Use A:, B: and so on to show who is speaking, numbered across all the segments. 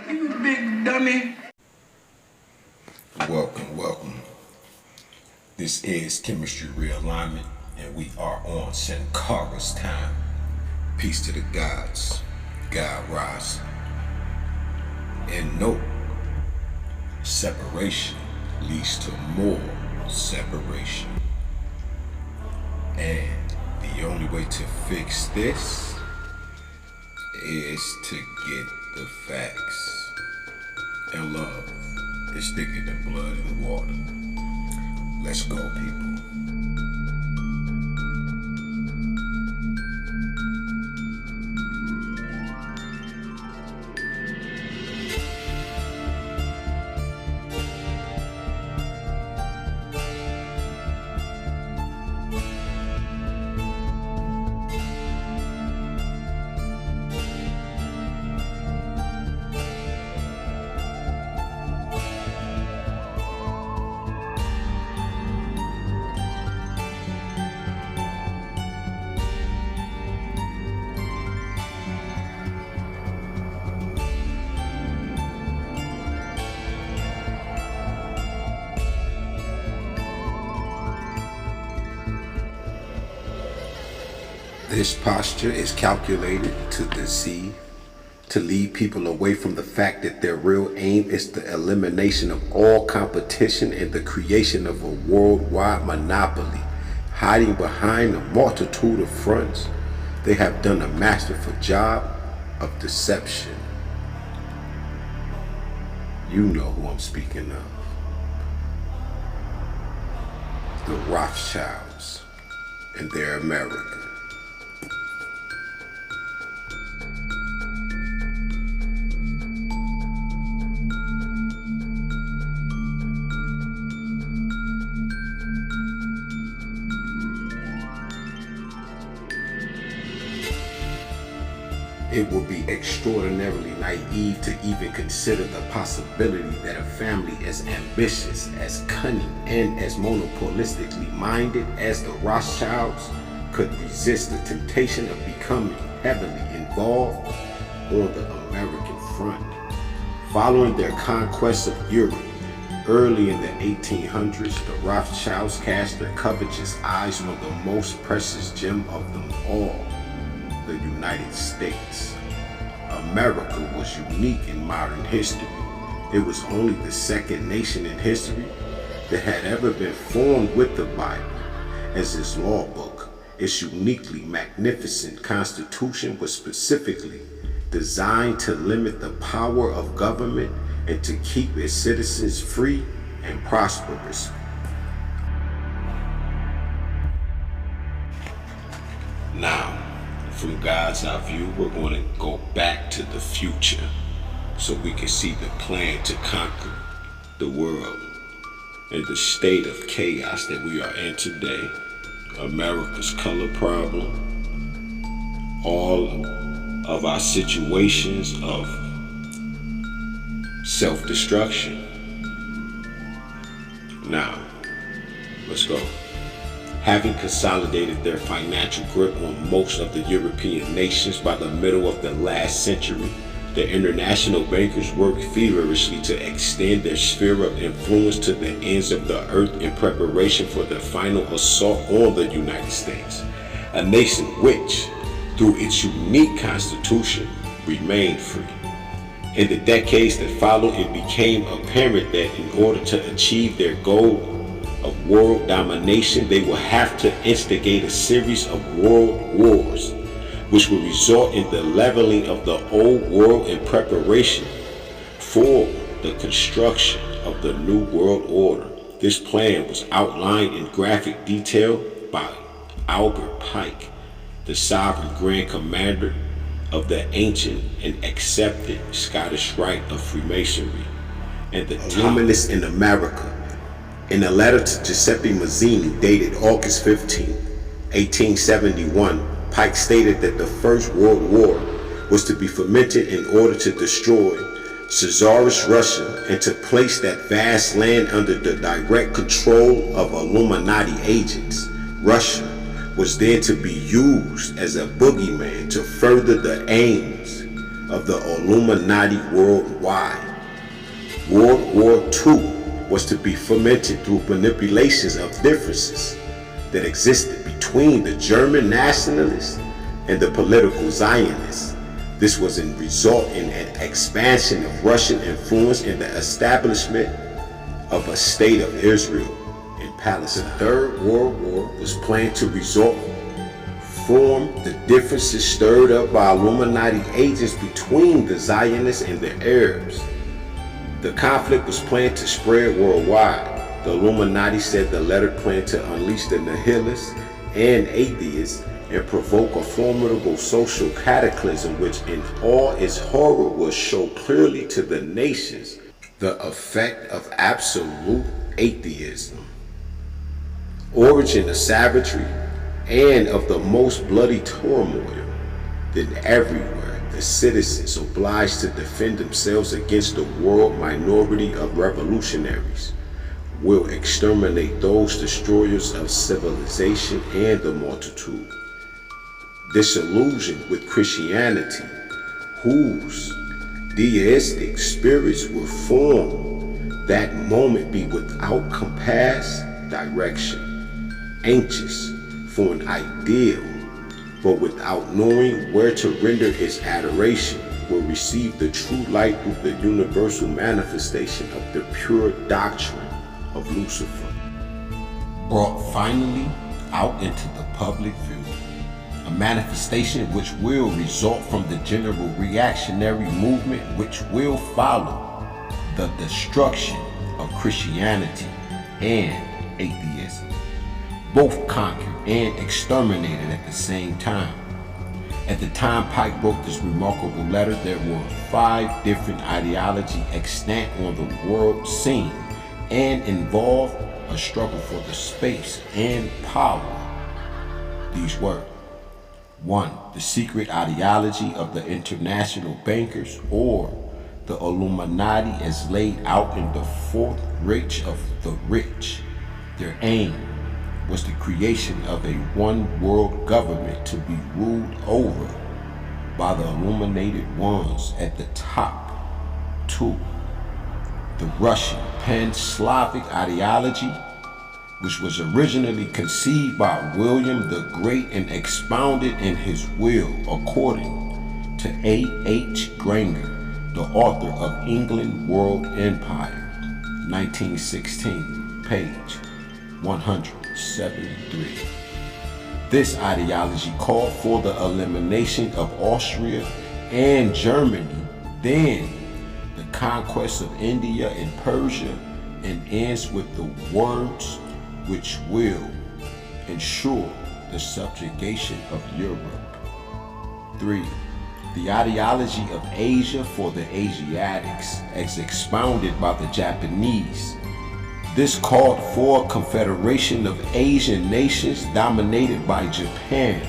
A: You big dummy.
B: Welcome. This is Chemistry Realignment, and we are on Sankara's time. Peace to the gods, God rise. And note, separation leads to more separation. And the only way to fix this is to get the facts. And love is thicker than blood and water. Let's go, people. This posture is calculated to deceive, to lead people away from the fact that their real aim is the elimination of all competition and the creation of a worldwide monopoly. Hiding behind a multitude of fronts, they have done a masterful job of deception. You know who I'm speaking of. The Rothschilds and their America. It would be extraordinarily naive to even consider the possibility that a family as ambitious, as cunning, and as monopolistically minded as the Rothschilds could resist the temptation of becoming heavily involved on the American front. Following their conquest of Europe early in the 1800s, the Rothschilds cast their covetous eyes on the most precious gem of them all, the United States. America was unique in modern history. It was only the second nation in history that had ever been formed with the Bible as its law book. Its uniquely magnificent Constitution was specifically designed to limit the power of government and to keep its citizens free and prosperous. Now, from God's eye view, we're going to go back to the future so we can see the plan to conquer the world and the state of chaos that we are in today. America's color problem, all of our situations of self-destruction. Now, let's go. Having consolidated their financial grip on most of the European nations by the middle of the last century, the international bankers worked feverishly to extend their sphere of influence to the ends of the earth in preparation for the final assault on the United States, a nation which, through its unique constitution, remained free. In the decades that followed, it became apparent that in order to achieve their goal of world domination, they will have to instigate a series of world wars, which will result in the leveling of the old world in preparation for the construction of the new world order. This plan was outlined in graphic detail by Albert Pike, the sovereign grand commander of the ancient and accepted Scottish rite of Freemasonry, and the Illuminists in America. In a letter to Giuseppe Mazzini dated August 15, 1871, Pike stated that the First World War was to be fomented in order to destroy Czarist Russia and to place that vast land under the direct control of Illuminati agents. Russia was then to be used as a boogeyman to further the aims of the Illuminati worldwide. World War II was to be fomented through manipulations of differences that existed between the German nationalists and the political Zionists. This was a result in an expansion of Russian influence in the establishment of a state of Israel in Palestine. The Third World War was planned to form the differences stirred up by Illuminati agents between the Zionists and the Arabs. The conflict was planned to spread worldwide. The Illuminati said the letter planned to unleash the nihilists and atheists and provoke a formidable social cataclysm which in all its horror will show clearly to the nations the effect of absolute atheism, origin of savagery, and of the most bloody turmoil. Then everywhere the citizens obliged to defend themselves against the world minority of revolutionaries will exterminate those destroyers of civilization and the multitude. Disillusioned with Christianity, whose deistic spirits will form that moment be without compass, direction, anxious for an ideal, but without knowing where to render its adoration, will receive the true light through the universal manifestation of the pure doctrine of Lucifer, brought finally out into the public view. A manifestation which will result from the general reactionary movement which will follow the destruction of Christianity and atheism, both conquered and exterminated at the same time. At the time Pike wrote this remarkable letter, there were 5 different ideologies extant on the world scene and involved a struggle for the space and power. These were: 1. The secret ideology of the international bankers, or the Illuminati as laid out in the Fourth Reich of the Rich. Their aim was the creation of a one world government to be ruled over by the illuminated ones at the top. 2. The Russian Pan-Slavic ideology, which was originally conceived by William the Great and expounded in his will according to A.H. Granger, the author of England World Empire, 1916, page 173. This ideology called for the elimination of Austria and Germany, then the conquest of India and Persia, and ends with the words which will ensure the subjugation of Europe. 3. The ideology of Asia for the Asiatics, as expounded by the Japanese. This called for a confederation of Asian nations dominated by Japan.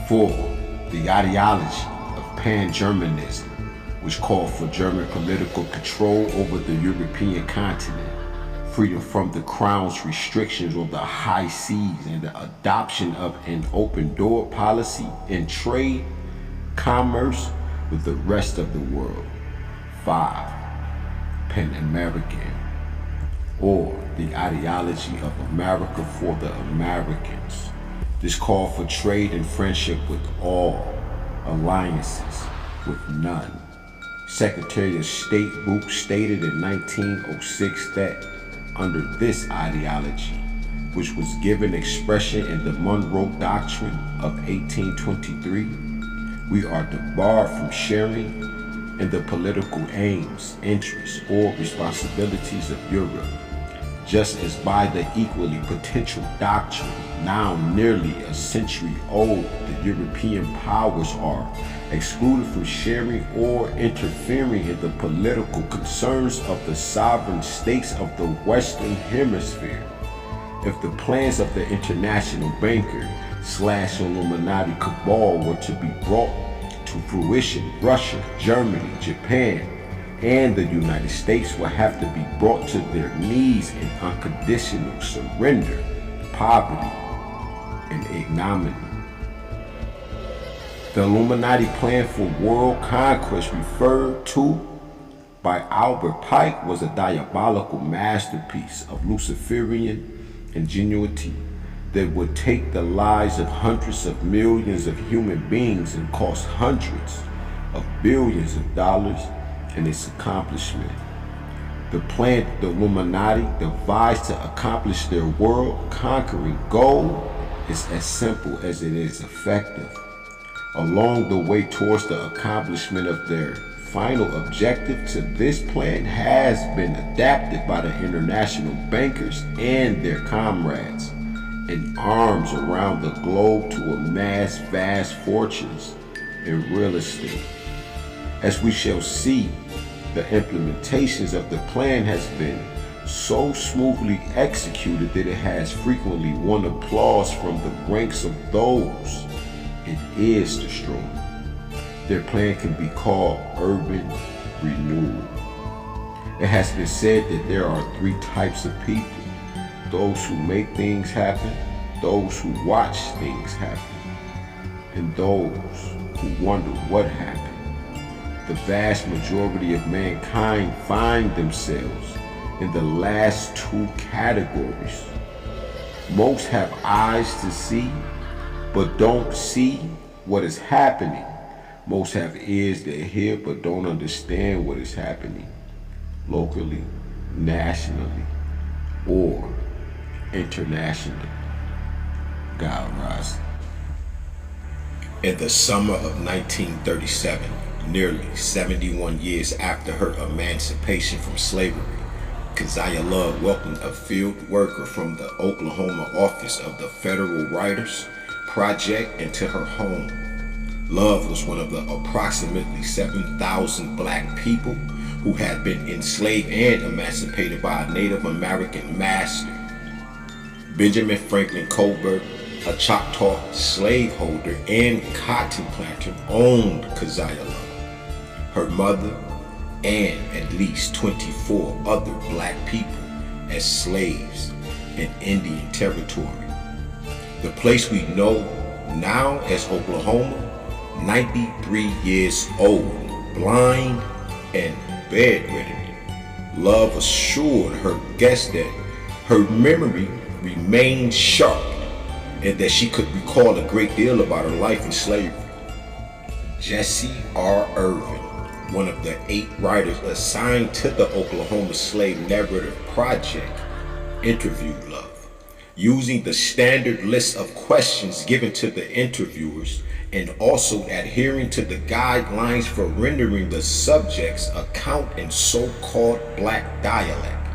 B: 4. The ideology of Pan-Germanism, which called for German political control over the European continent, freedom from the crown's restrictions on the high seas, and the adoption of an open door policy in trade, commerce with the rest of the world. 5. Pan-American, or the ideology of America for the Americans. This called for trade and friendship with all, alliances with none. Secretary of State Root stated in 1906 that under this ideology, which was given expression in the Monroe Doctrine of 1823, we are debarred from sharing in the political aims, interests, or responsibilities of Europe, just as by the equally potential doctrine, now nearly a century old, the European powers are excluded from sharing or interfering in the political concerns of the sovereign states of the Western Hemisphere. If the plans of the international banker / Illuminati cabal were to be brought to fruition, Russia, Germany, Japan, and the United States will have to be brought to their knees in unconditional surrender, poverty, and ignominy. The Illuminati plan for world conquest, referred to by Albert Pike, was a diabolical masterpiece of Luciferian ingenuity that would take the lives of hundreds of millions of human beings and cost hundreds of billions of dollars in its accomplishment. The plan the Illuminati devised to accomplish their world-conquering goal is as simple as it is effective. Along the way towards the accomplishment of their final objective to this plan has been adapted by the international bankers and their comrades in arms around the globe to amass vast fortunes in real estate. As we shall see, the implementations of the plan has been so smoothly executed that it has frequently won applause from the ranks of those it is destroying. Their plan can be called urban renewal. It has been said that there are three types of people: those who make things happen, those who watch things happen, and those who wonder what happened. The vast majority of mankind find themselves in the last two categories. Most have eyes to see, but don't see what is happening. Most have ears that hear, but don't understand what is happening locally, nationally, or internationally. God rise. In the summer of 1937, nearly 71 years after her emancipation from slavery, Keziah Love welcomed a field worker from the Oklahoma office of the Federal Writers Project into her home. Love was one of the approximately 7,000 black people who had been enslaved and emancipated by a Native American master. Benjamin Franklin Colbert, a Choctaw slaveholder and cotton planter, owned Keziah Love, her mother, and at least 24 other black people as slaves in Indian Territory. The place we know now as Oklahoma, 93 years old, blind, and bedridden. Love assured her guests that her memory remained sharp and that she could recall a great deal about her life in slavery. Jesse R. Irvin, one of the 8 writers assigned to the Oklahoma Slave Narrative Project, interviewed Love. Using the standard list of questions given to the interviewers and also adhering to the guidelines for rendering the subject's account in so-called black dialect.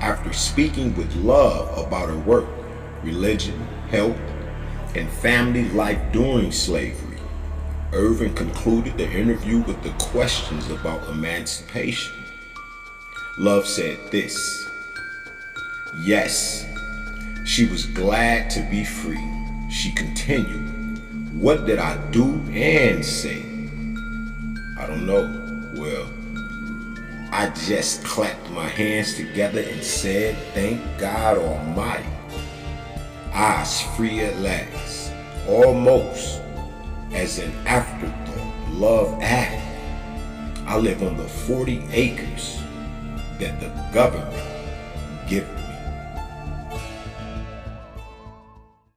B: After speaking with Love about her work, religion, health, and family life during slavery, Irvin concluded the interview with the questions about emancipation. Love said this: "Yes, she was glad to be free." She continued, "What did I do and say? I don't know. Well, I just clapped my hands together and said, thank God Almighty. I's free at last." Almost as an afterthought, Love added, "I live on the 40 acres that the government give